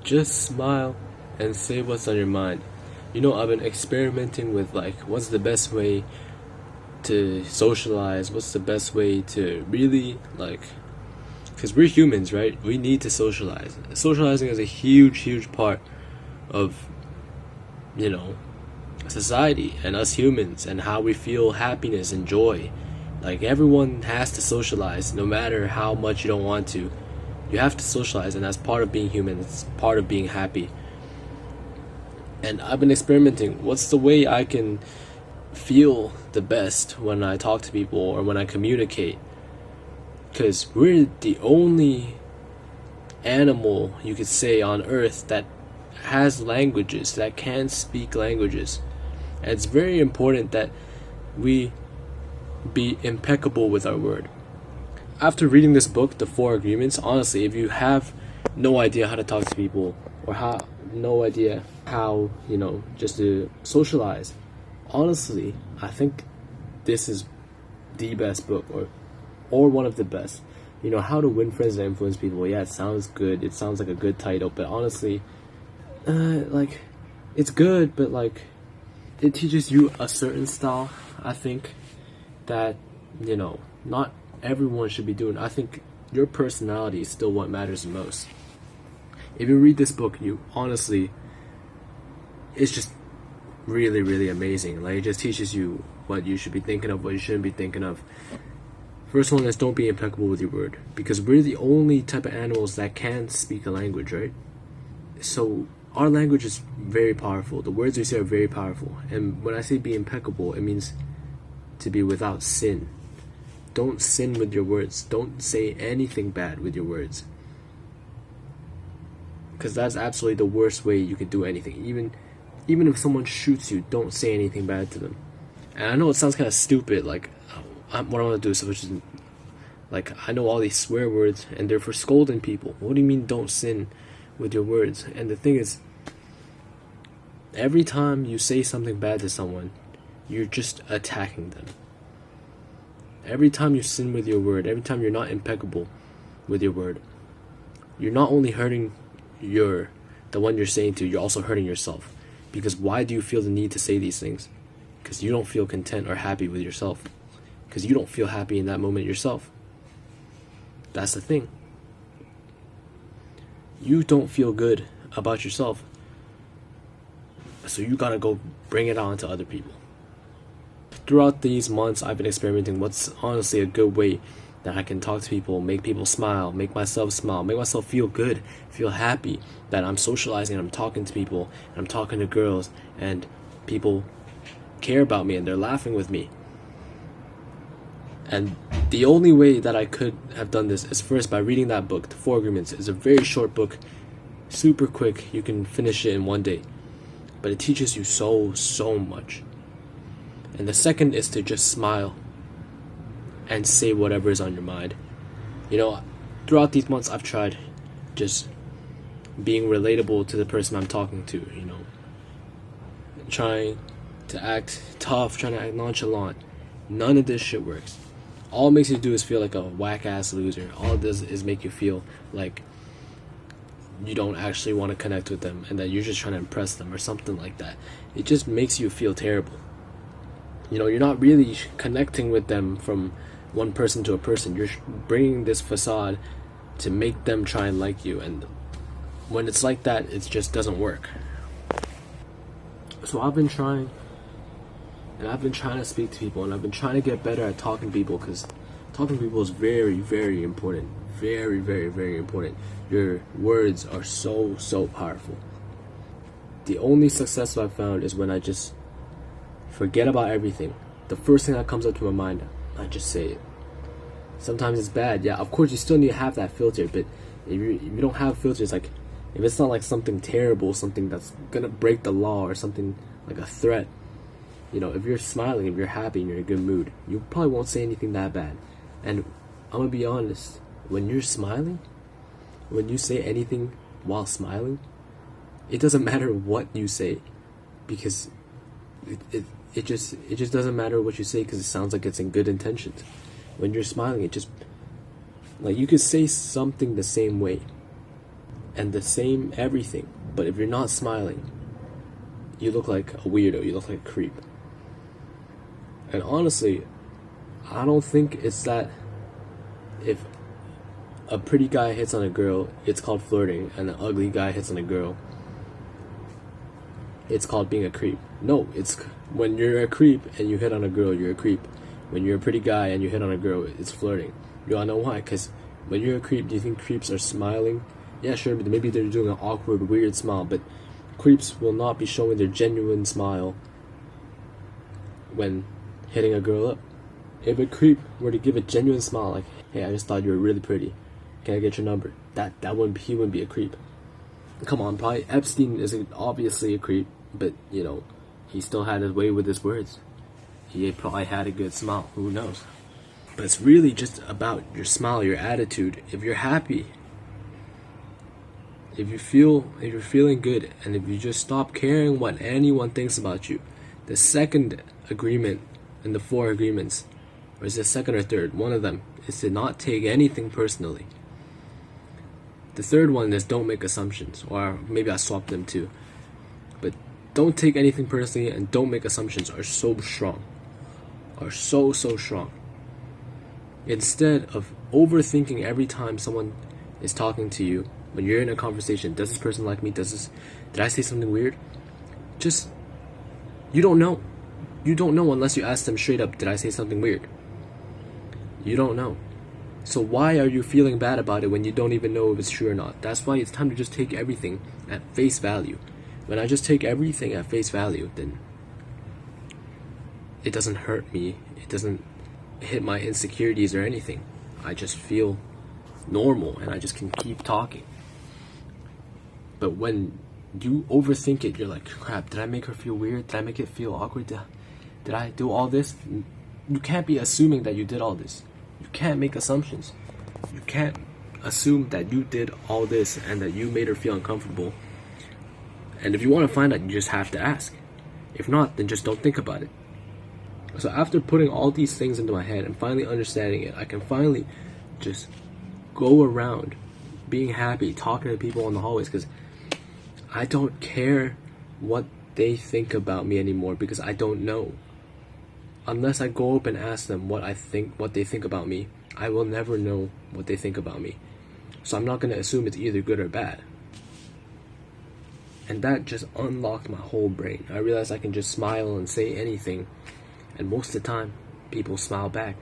Just smile and say what's on your mind. I've been experimenting with what's the best way to socialize, what's the best way to really because we're humans, right? We need to socialize. Socializing is a huge, huge part of, you know, society and us humans and how we feel happiness and joy. Like everyone has to socialize no matter how much you don't want to. You have to socialize, and that's part of being human. It's part of being happy. And I've been experimenting. What's the way I can feel the best when I talk to people or when I communicate? Because we're the only animal, you could say, on earth that has languages, that can speak languages. And it's very important that we be impeccable with our word. After reading this book, The Four Agreements, honestly, if you have no idea how to talk to people or no idea how, just to socialize, honestly, I think this is the best book or one of the best. How to win friends and influence people. Yeah, it sounds good. It sounds like a good title, but honestly, it's good, but it teaches you a certain style, I think, that, not everyone should be doing. I think your personality is still what matters the most. If you read this book, it's just really, really amazing. It just teaches you what you should be thinking of, what you shouldn't be thinking of. First one is don't be impeccable with your word, because we're the only type of animals that can speak a language, right? So our language is very powerful. The words we say are very powerful. And when I say be impeccable, it means to be without sin. Don't sin with your words. Don't say anything bad with your words. Because that's absolutely the worst way you could do anything. Even if someone shoots you, don't say anything bad to them. And I know it sounds kind of stupid, what I want to do is, which is, I know all these swear words, and they're for scolding people. What do you mean don't sin with your words? And the thing is, every time you say something bad to someone, you're just attacking them. Every time you sin with your word, every time you're not impeccable with your word, you're not only hurting the one you're saying to, you're also hurting yourself. Because why do you feel the need to say these things? Because you don't feel content or happy with yourself. Because you don't feel happy in that moment yourself. That's the thing. You don't feel good about yourself. So you gotta go bring it on to other people. Throughout these months, I've been experimenting what's honestly a good way that I can talk to people, make people smile, make myself feel good, feel happy, that I'm socializing and I'm talking to people, and I'm talking to girls, and people care about me and they're laughing with me. And the only way that I could have done this is first by reading that book, The Four Agreements. It's a very short book, super quick, you can finish it in one day. But it teaches you so much. And the second is to just smile and say whatever is on your mind. Throughout these months, I've tried just being relatable to the person I'm talking to, trying to act tough, trying to act nonchalant. None of this shit works. All it makes you do is feel like a whack-ass loser. All it does is make you feel like you don't actually want to connect with them and that you're just trying to impress them or something like that. It just makes you feel terrible. You're not really connecting with them from one person to a person. You're bringing this facade to make them try and like you, and when it's like that, it just doesn't work. So I've been trying to speak to people, and I've been trying to get better at talking to people, because talking to people is very, very important. Very, very, very important. Your words are so powerful. The only success I've found is when I just forget about everything. The first thing that comes up to my mind, I just say it. Sometimes it's bad. Yeah, of course you still need to have that filter, but if you don't have filters, if it's not something terrible, something that's gonna break the law or something like a threat, if you're smiling, if you're happy and you're in a good mood, you probably won't say anything that bad. And I'm gonna be honest, when you're smiling, when you say anything while smiling, it doesn't matter what you say, because it just doesn't matter what you say, because it sounds like it's in good intentions. When you're smiling, it just you could say something the same way, and the same everything. But if you're not smiling, you look like a weirdo, you look like a creep. And honestly, I don't think it's that if a pretty guy hits on a girl, it's called flirting, and an ugly guy hits on a girl, it's called being a creep. No, it's when you're a creep and you hit on a girl, you're a creep. When you're a pretty guy and you hit on a girl, it's flirting. You all know why? Because when you're a creep, do you think creeps are smiling? Yeah, sure, but maybe they're doing an awkward, weird smile, but creeps will not be showing their genuine smile when hitting a girl up. If a creep were to give a genuine smile, like, hey, I just thought you were really pretty, can I get your number? He wouldn't be a creep. Come on, probably Epstein is obviously a creep, but you know, he still had his way with his words. He probably had a good smile, who knows? But it's really just about your smile, your attitude. If you're happy, if you're feeling good, and if you just stop caring what anyone thinks about you. The second agreement in the 4 agreements, or is it second or third? One of them is to not take anything personally. The third one is don't make assumptions, or maybe I swapped them too. But don't take anything personally and don't make assumptions are so strong. Are so strong. Instead of overthinking every time someone is talking to you, when you're in a conversation, does this person like me? Did I say something weird? Just, you don't know. You don't know unless you ask them straight up, did I say something weird? You don't know. So why are you feeling bad about it when you don't even know if it's true or not? That's why it's time to just take everything at face value. When I just take everything at face value, then it doesn't hurt me. It doesn't hit my insecurities or anything. I just feel normal and I just can keep talking. But when you overthink it, you're like, crap, did I make her feel weird? Did I make it feel awkward? Did I do all this? You can't be assuming that you did all this. You can't make assumptions. You can't assume that you did all this and that you made her feel uncomfortable. And if you want to find out, you just have to ask. If not, then just don't think about it. So after putting all these things into my head and finally understanding it, I can finally just go around being happy, talking to people in the hallways, because I don't care what they think about me anymore, because I don't know. Unless I go up and ask them what they think about me, I will never know what they think about me. So I'm not going to assume it's either good or bad. And that just unlocked my whole brain. I realized I can just smile and say anything, and most of the time, people smile back,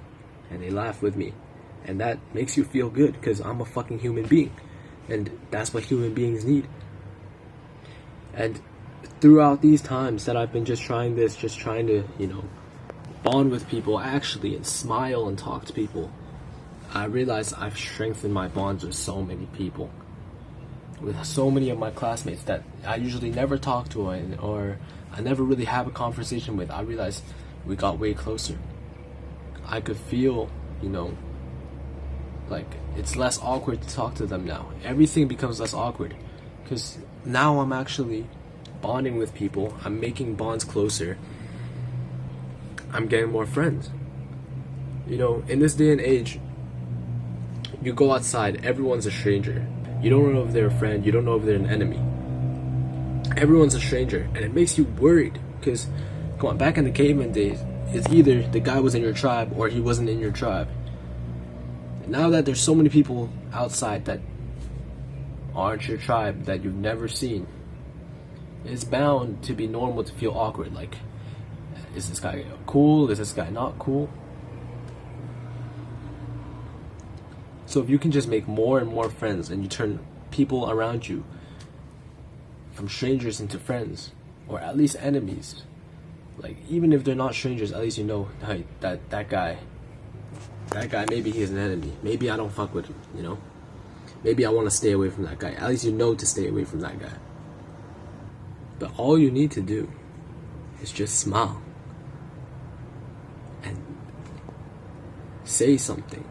and they laugh with me. And that makes you feel good, because I'm a fucking human being. And that's what human beings need. And throughout these times that I've been just trying to, bond with people actually and smile and talk to people, I realized I've strengthened my bonds with so many people. With so many of my classmates that I usually never talk to or I never really have a conversation with, I realized we got way closer. I could feel, like it's less awkward to talk to them now. Everything becomes less awkward because now I'm actually bonding with people. I'm making bonds closer. I'm getting more friends. In this day and age, you go outside, everyone's a stranger. You don't know if they're a friend, you don't know if they're an enemy. Everyone's a stranger, and it makes you worried because, come on, back in the caveman days, it's either the guy was in your tribe or he wasn't in your tribe. Now that there's so many people outside that aren't your tribe, that you've never seen, it's bound to be normal to feel awkward. Like, is this guy cool? Is this guy not cool? So if you can just make more and more friends and you turn people around you from strangers into friends, or at least enemies, like even if they're not strangers, at least hey, that guy, maybe he's an enemy. Maybe I don't fuck with him, Maybe I want to stay away from that guy. At least to stay away from that guy. But all you need to do is just smile and say something.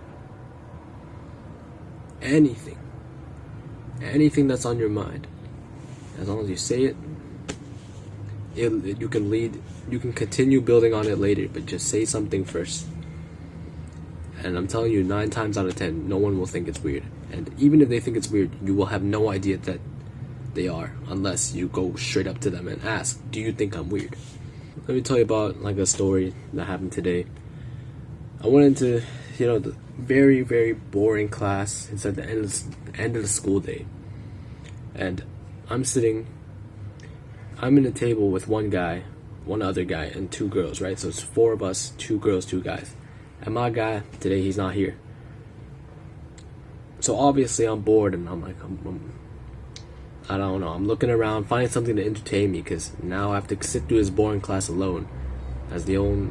Anything that's on your mind. As long as you say it, you can continue building on it later, but just say something first. And I'm telling you, 9 times out of 10, no one will think it's weird. And even if they think it's weird, you will have no idea that they are unless you go straight up to them and ask, do you think I'm weird? Let me tell you about like a story that happened today. I went into, the very, very boring class. It's at the end of the school day. And I'm in a table with one other guy, and two girls, right? So it's 4 of us, 2 girls, 2 guys. And my guy, today, he's not here. So obviously I'm bored, and I'm like, I don't know. I'm looking around, finding something to entertain me, because now I have to sit through this boring class alone as the own.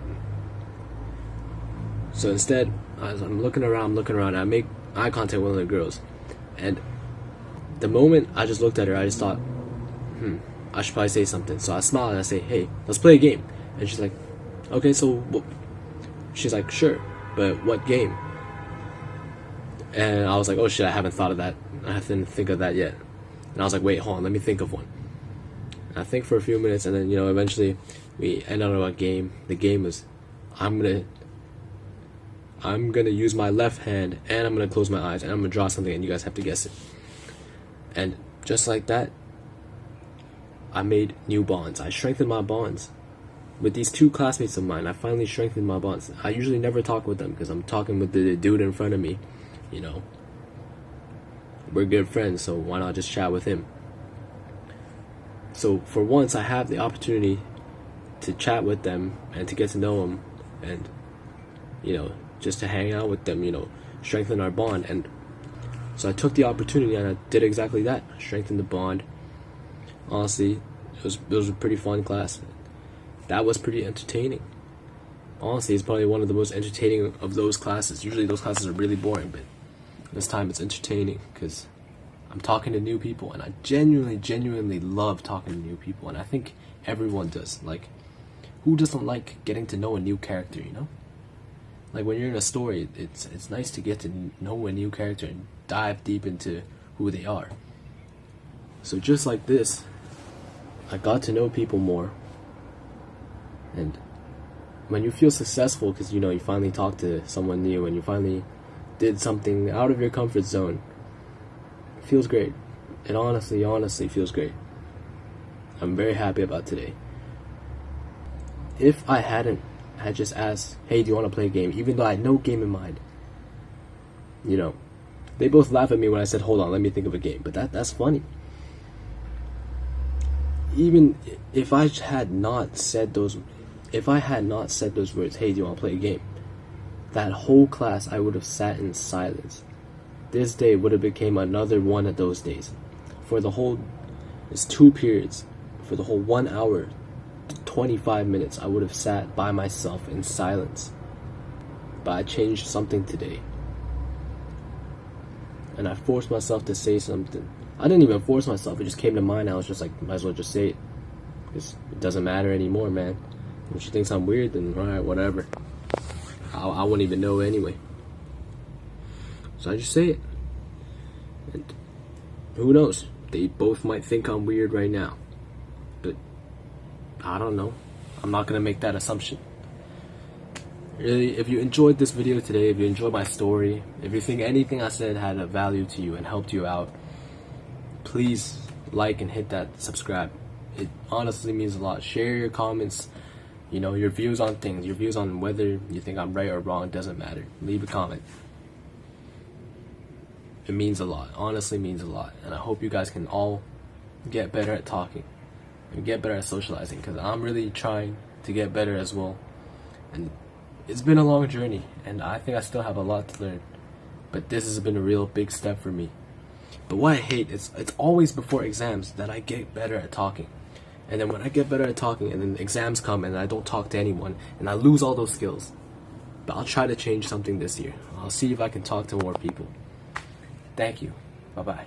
So instead, as I'm looking around, I make eye contact with one of the girls. And the moment I just looked at her, I just thought, I should probably say something. So I smile and I say, hey, let's play a game. And she's like, okay, so she's like, sure, but what game? And I was like, oh shit, I haven't thought of that. I haven't think of that yet. And I was like, wait, hold on, let me think of one. And I think for a few minutes, and then eventually we end on a game. The game was, I'm gonna use my left hand, and I'm gonna close my eyes, and I'm gonna draw something, and you guys have to guess it. And just like that, I made new bonds. I strengthened my bonds with these 2 classmates of mine. I finally strengthened my bonds. I usually never talk with them because I'm talking with the dude in front of me. We're good friends, so why not just chat with him? So for once, I have the opportunity to chat with them and to get to know them, and just to hang out with them, strengthen our bond. And so I took the opportunity and I did exactly that. I strengthened the bond. Honestly, it was a pretty fun class. That was pretty entertaining. Honestly, it's probably one of the most entertaining of those classes. Usually those classes are really boring, but this time it's entertaining because I'm talking to new people, and I genuinely love talking to new people, and I think everyone does. Like, who doesn't like getting to know a new character, Like when you're in a story, it's nice to get to know a new character and dive deep into who they are. So just like this, I got to know people more. And when you feel successful because you finally talked to someone new and you finally did something out of your comfort zone, it feels great. It honestly feels great. I'm very happy about today. If I had just asked, hey, do you want to play a game, even though I had no game in mind, they both laugh at me when I said, hold on, let me think of a game. But that's funny. Even if I had not said those words, hey, do you want to play a game, that whole class I would have sat in silence. This day would have became another one of those days. It's 2 periods. For the whole 1 hour, 25 minutes, I would have sat by myself in silence. But I changed something today. And I forced myself to say something. I didn't even force myself, it just came to mind. I was just like, might as well just say it. Because it doesn't matter anymore, man. If she thinks I'm weird, then alright, whatever. I wouldn't even know anyway. So I just say it. And who knows? They both might think I'm weird right now. But I don't know. I'm not going to make that assumption. Really, if you enjoyed this video today, if you enjoyed my story, if you think anything I said had a value to you and helped you out, please like and hit that subscribe. It honestly means a lot. Share your comments, your views on things, your views on whether you think I'm right or wrong. It doesn't matter. Leave a comment. It means a lot. Honestly means a lot. And I hope you guys can all get better at talking and get better at socializing, because I'm really trying to get better as well. And it's been a long journey, and I think I still have a lot to learn. But this has been a real big step for me. But what I hate is it's always before exams that I get better at talking. And then when I get better at talking and then exams come and I don't talk to anyone and I lose all those skills. But I'll try to change something this year. I'll see if I can talk to more people. Thank you. Bye-bye.